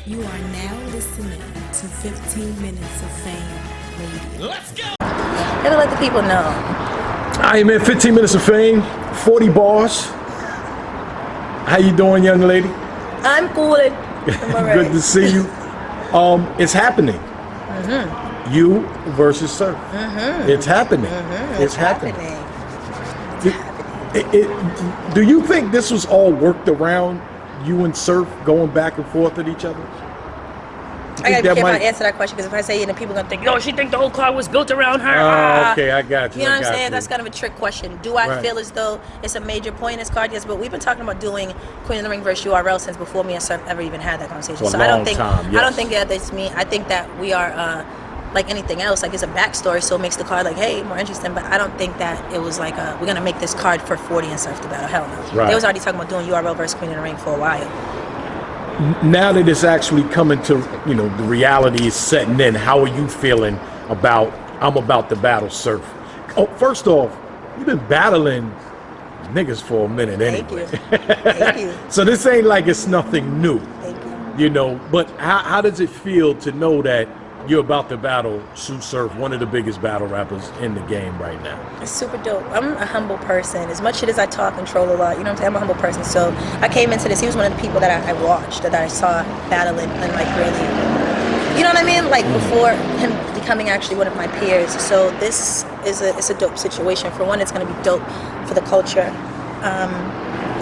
You are now listening to 15 Minutes of Fame Radio. Let's go! Gotta let the people know. I am in 15 Minutes of Fame, 40 bars. How you doing, young lady? I'm cool. I'm all right. Good to see you. It's happening. You versus Surf. It's happening. It's happening. Do you think this was all worked around, you and Surf going back and forth at each other? I gotta be careful to answer that question, because if I say it, then people are gonna think, "Oh, she think the whole car was built around her." Oh, okay, I got you. You know what I'm saying? That's kind of a trick question. Do I Right. feel as though it's a major point in this card? Yes, but we've been talking about doing Queen of the Ring versus URL since before me and Surf ever even had that conversation. For a So I don't long think time, yes. I don't think that it's me. I think that we are like anything else. Like, it's a backstory, so it makes the card like, hey, more interesting. But I don't think that it was like we're gonna make this card for 40 and Surf to battle. Hell no. Right. They was already talking about doing URL versus Queen of the Ring for a while. Now that it's actually coming to, the reality is setting in, how are you feeling about, I'm about to battle Surf? Oh, first off, you've been battling niggas for a minute anyway. Thank you. Thank you. So this ain't like it's nothing new, Thank you. But how does it feel to know that you're about to battle Sue Surf, one of the biggest battle rappers in the game right now? It's super dope. I'm a humble person. As much shit as I talk and troll a lot, you know what I'm saying? I'm a humble person. So I came into this, he was one of the people that I watched, that I saw battling and like really, you know what I mean? Like before him becoming actually one of my peers. So this is it's a dope situation. For one, it's gonna be dope for the culture.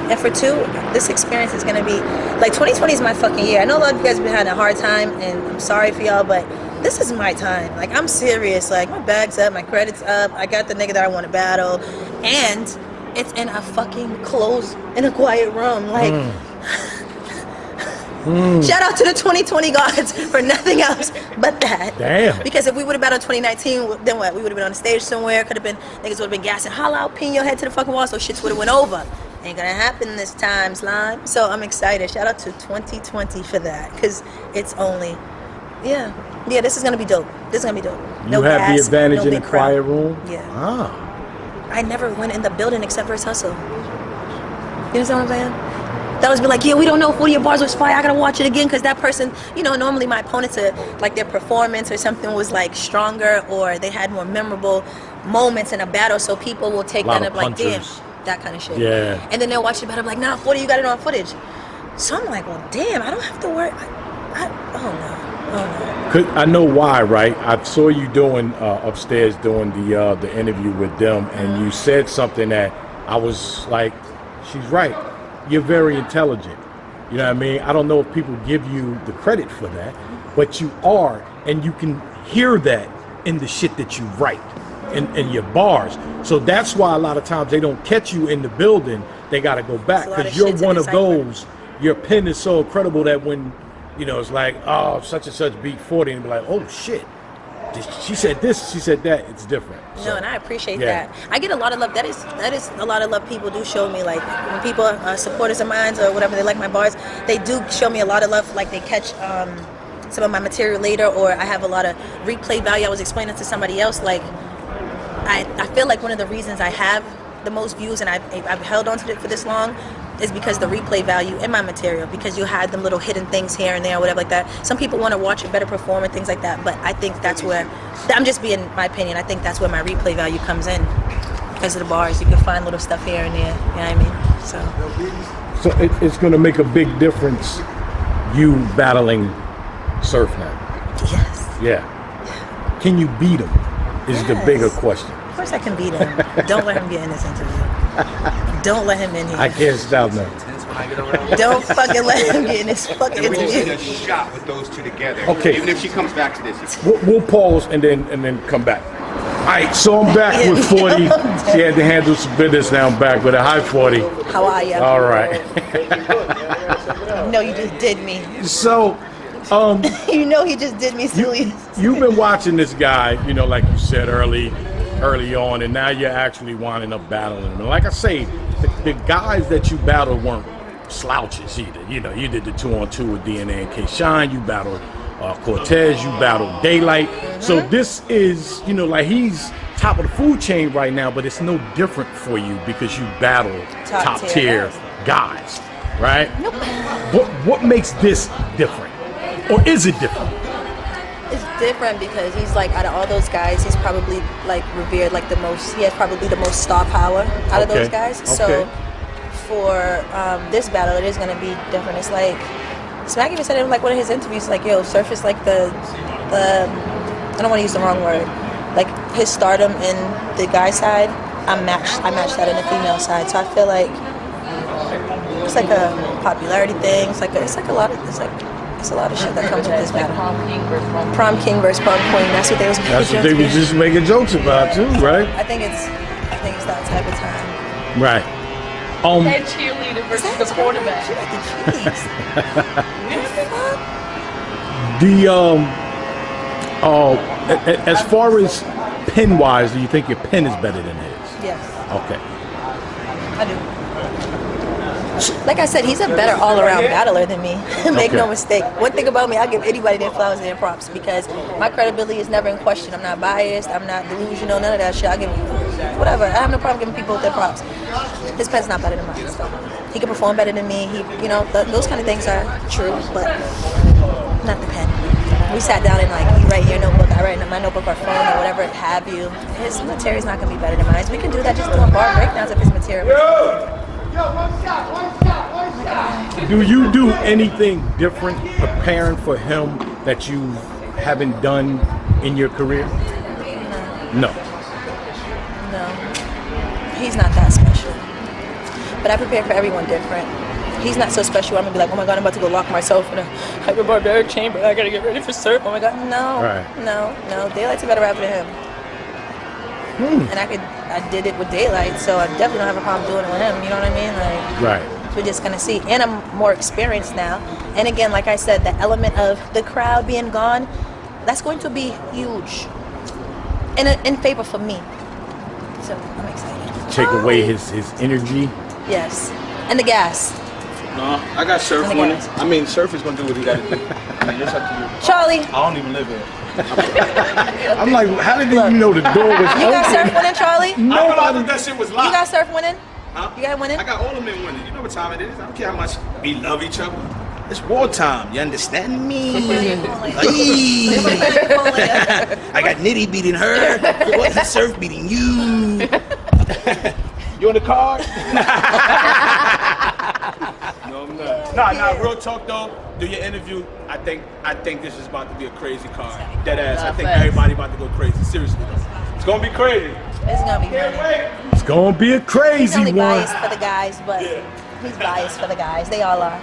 And for two, this experience is gonna be, like, 2020 is my fucking year. I know a lot of you guys have been having a hard time, and I'm sorry for y'all, but this is my time. Like, I'm serious. Like, my bag's up, my credit's up. I got the nigga that I want to battle, and it's in a fucking closed, in a quiet room. Like, shout out to the 2020 gods for nothing else but that. Damn. Because if we would have battled 2019, then what? We would have been on the stage somewhere. Could have been, niggas would have been gassing, holla out, pin your head to the fucking wall, so shits would have went over. Ain't gonna happen this time, slime. So I'm excited. Shout out to 2020 for that, because it's only, yeah, this is gonna be dope. This is gonna be dope. You have gas, the advantage no in the big crowd. quiet room? Yeah. Ah. I never went in the building except for his hustle. You understand what I'm saying? That was be like, yeah, we don't know if one of your bars was fire. I gotta watch it again, because that person, normally my opponents are like, their performance or something was like stronger, or they had more memorable moments in a battle, so people will take that up like, damn, that kind of shit. Yeah. And then they'll watch the battle like, nah, 40, you got it on footage. So I'm like, well, damn, I don't have to worry. Oh no. I know why, right? I saw you doing upstairs doing the interview with them, and you said something that I was like, she's right. You're very intelligent. You know what I mean? I don't know if people give you the credit for that, but you are, and you can hear that in the shit that you write, in your bars. So that's why a lot of times they don't catch you in the building. They got to go back, because you're one of those. Your pen is so incredible that when, it's like, oh, such and such beat 40, and be like, oh shit, she said this, she said that. It's different. No, and I appreciate that. I get a lot of love. That is a lot of love people do show me. Like, when people, supporters of mine or whatever, they like my bars, they do show me a lot of love. Like, they catch some of my material later, or I have a lot of replay value. I was explaining to somebody else, like, I feel like one of the reasons I have the most views and I've held on to it for this long is because the replay value in my material, because you had them little hidden things here and there, whatever like that. Some people want to watch it better perform and things like that, but I think that's where, I'm just being my opinion, I think that's where my replay value comes in, because of the bars. You can find little stuff here and there, you know what I mean? So it's going to make a big difference, you battling Surf now. Yes. Yeah. Can you beat him is the bigger question. Of course I can beat him. Don't let him get in this interview. Don't let him in here. I can't stop now. Don't fucking let him get in this fucking And we just interview. need a shot with those two together. Okay. Even if she comes back to this. We'll pause and then come back. All right, so I'm back with 40. She had to handle some business. Now I'm back with a high 40. How are you? All right. No, you just did me. So, You know he just did me silly. you've been watching this guy, like you said early on, and now you're actually winding up battling him. And like I say, the guys that you battled weren't slouches either. You did the 2-on-2 with DNA and K Shine. You battled Cortez. You battled Daylight. So this is, like, he's top of the food chain right now, but it's no different for you because you battle top tier guys, right? Nope. What makes this different? Or is it different? It's different because he's like, out of all those guys, he's probably like revered like the most. He has probably the most star power out of those guys. So for this battle, it is gonna be different. It's like Smack even said in like one of his interviews, like, yo, Surf is like the I don't want to use the wrong word, like his stardom in the guy side. I matched that in the female side. So I feel like it's like a popularity thing. It's a lot of shit that comes with this battle. Prom king versus prom queen. That's what they was making. That's what they was just making jokes about too, right? I think it's that type of time. Right. Head cheerleader versus the quarterback. She like the cheese. As far as pen wise, do you think your pen is better than his? Yes, Okay. I do. Like I said, he's a better all-around battler than me. Make no mistake. One thing about me, I give anybody their flowers and their props because my credibility is never in question. I'm not biased. I'm not delusional. None of that shit. I give whatever. I have no problem giving people their props. His pen's not better than mine. So he can perform better than me. Those kind of things are true, but not the pen. We sat down and like, you write your notebook, I write in my notebook or phone or whatever have you. His material's not gonna be better than mine. We can do that just doing bar breakdowns of his material. Do you do anything different preparing for him that you haven't done in your career? No. No. He's not that special. But I prepare for everyone different. He's not so special. I'm gonna be like, oh my god, I'm about to go lock myself in a hyperbaric chamber. I gotta get ready for Surf. Oh my god, no, no. Daylight's a better rapper than him. And I did it with Daylight, so I definitely don't have a problem doing it with him. You know what I mean? Like, right. We're just gonna see. And I'm more experienced now. And again, like I said, the element of the crowd being gone, that's going to be huge in favor for me. So I'm excited. Take away his energy. Yes, and the gas. No, I got Surf And the winning. guys. I mean, Surf is gonna do what he gotta do. I mean, it's up to you. Charlie, I don't even live here. I'm like, how did you know the door was you got open? Surf winning, Charlie? I thought that shit was You locked. got Surf winning? Huh? You got him winning? I got all of them winning. You know what time it is. I don't care how much we love each other. It's wartime. You understand me? Ay. I got Nitty beating her. What's Surf beating you? You on the card? No, I'm not. Nah, real talk though. Do your interview. I think this is about to be a crazy card. Dead ass. I think everybody about to go crazy. Seriously though. It's gonna be crazy. It's gonna be Can't funny. wait. It's gonna be a He's crazy only one. biased for the guys, but he's biased for the guys. They all are.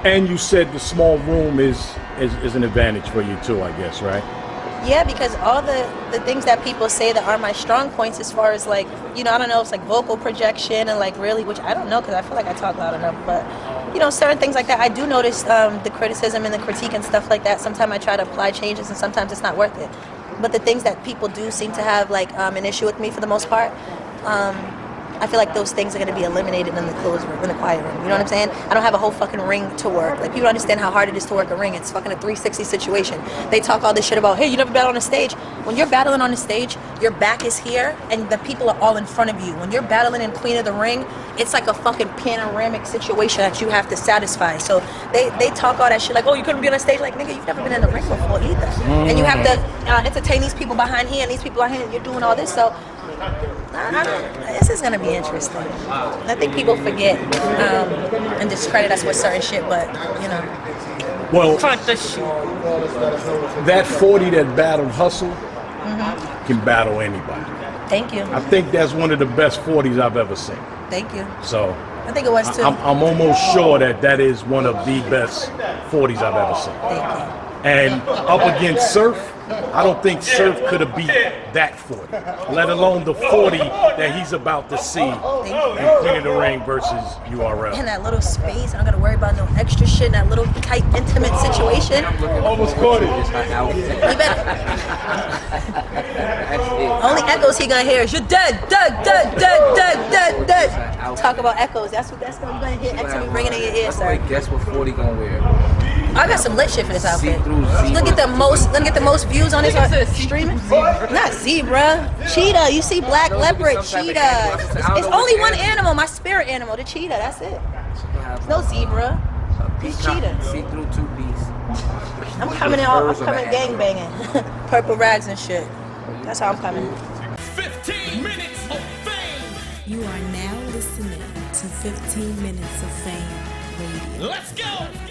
And you said the small room is an advantage for you too, I guess, right? Yeah, because all the things that people say that are my strong points as far as like, I don't know, it's like vocal projection and like really, which I don't know because I feel like I talk loud enough, but certain things like that. I do notice the criticism and the critique and stuff like that. Sometimes I try to apply changes and sometimes it's not worth it. But the things that people do seem to have like an issue with me for the most part, I feel like those things are going to be eliminated in the closed room, in the quiet room. You know what I'm saying? I don't have a whole fucking ring to work. Like, people understand how hard it is to work a ring. It's fucking a 360 situation. They talk all this shit about, hey, you never battle on a stage. When you're battling on a stage, your back is here and the people are all in front of you. When you're battling in Queen of the Ring, it's like a fucking panoramic situation that you have to satisfy. So they talk all that shit like, oh, you couldn't be on a stage. Like, nigga, you've never been in the ring before either. And you have to entertain these people behind here and these people behind here. You're doing all this. So this is gonna be interesting. I think people forget and discredit us with certain shit, but Well, Fuck the shit. that 40 that battled Hustle can battle anybody. thank you, I think that's one of the best 40s I've ever seen. thank you. So I think it was too. I'm almost sure that is one of the best 40s I've ever seen. Thank you. And up against Surf, I don't think Surf could have beat that 40, let alone the 40 that he's about to see in Queen of the Ring versus URL. In that little space, I don't gotta worry about no extra shit in that little tight, intimate situation. Almost caught it. You better. Only echoes he gonna hear is you're dead. Talk about echoes. That's what you're gonna hear. Actually ringing in your ear, sir. Guess what 40 gonna wear? I got some lit shit for this outfit. See-through Look at the most views on this Nigga said streaming. Not zebra, cheetah. You see black leopard, cheetah. It's only one animal, my spirit animal, the cheetah. That's it. There's no zebra. He's peacock, cheetah. see-through two-piece. I'm coming in all, I'm Furs on coming the gang banging. Purple rags and shit. That's how I'm coming. 15 minutes of fame. You are now listening to 15 Minutes of Fame Radio. Let's go.